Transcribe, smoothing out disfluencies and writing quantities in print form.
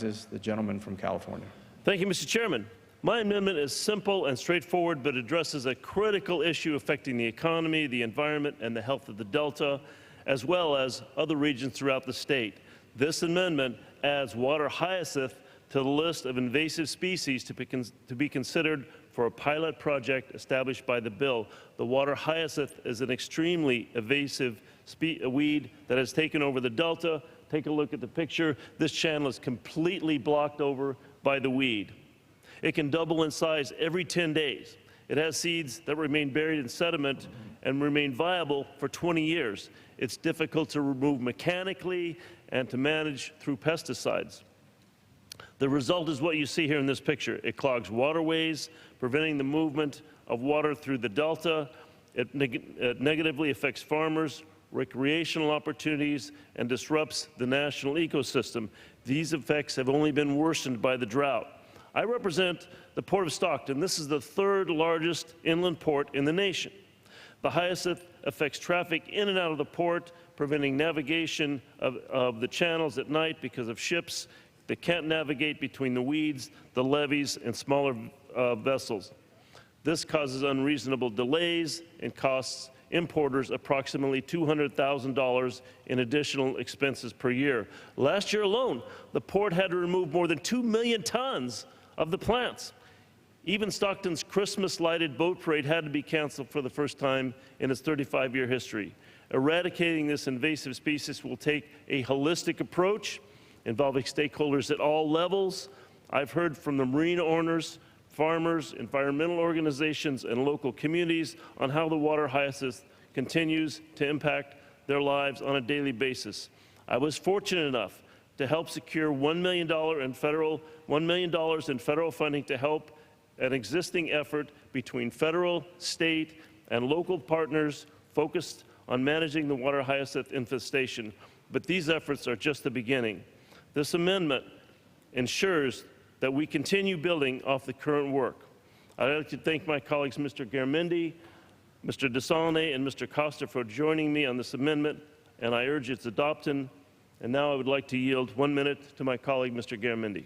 The gentleman from California. Thank you, Mr. Chairman. My amendment is simple and straightforward, but addresses a critical issue affecting the economy, the environment, and the health of the Delta, as well as other regions throughout the state. This amendment adds water hyacinth to the list of invasive species to be considered for a pilot project established by the bill. The water hyacinth is an extremely invasive weed that has taken over the Delta. Take a look at the picture. This channel is completely blocked over by the weed. It can double in size every 10 days. It has seeds that remain buried in sediment and remain viable for 20 years. It's difficult to remove mechanically and to manage through pesticides. The result is what you see here in this picture. It clogs waterways, preventing the movement of water through the Delta. It negatively affects farmers, recreational opportunities, and disrupts the national ecosystem. These effects have only been worsened by the drought. I represent the Port of Stockton. This is the third largest inland port in the nation. The hyacinth affects traffic in and out of the port, preventing navigation of the channels at night because of ships that can't navigate between the weeds, the levees, and smaller vessels. This causes unreasonable delays and costs importers approximately $200,000 in additional expenses per year. Last year alone, the port had to remove more than 2 million tons of the plants. Even Stockton's Christmas lighted boat parade had to be canceled for the first time in its 35-year history. Eradicating this invasive species will take a holistic approach involving stakeholders at all levels. I've heard from the marina owners, farmers, environmental organizations, and local communities on how the water hyacinth continues to impact their lives on a daily basis. I was fortunate enough to help secure $1 million in federal funding to help an existing effort between federal, state, and local partners focused on managing the water hyacinth infestation. But these efforts are just the beginning. This amendment ensures that we continue building off the current work. I'd like to thank my colleagues, Mr. Garamendi, Mr. DeSaulnier, and Mr. Costa for joining me on this amendment, and I urge its adoption. And now I would like to yield 1 minute to my colleague, Mr. Garamendi.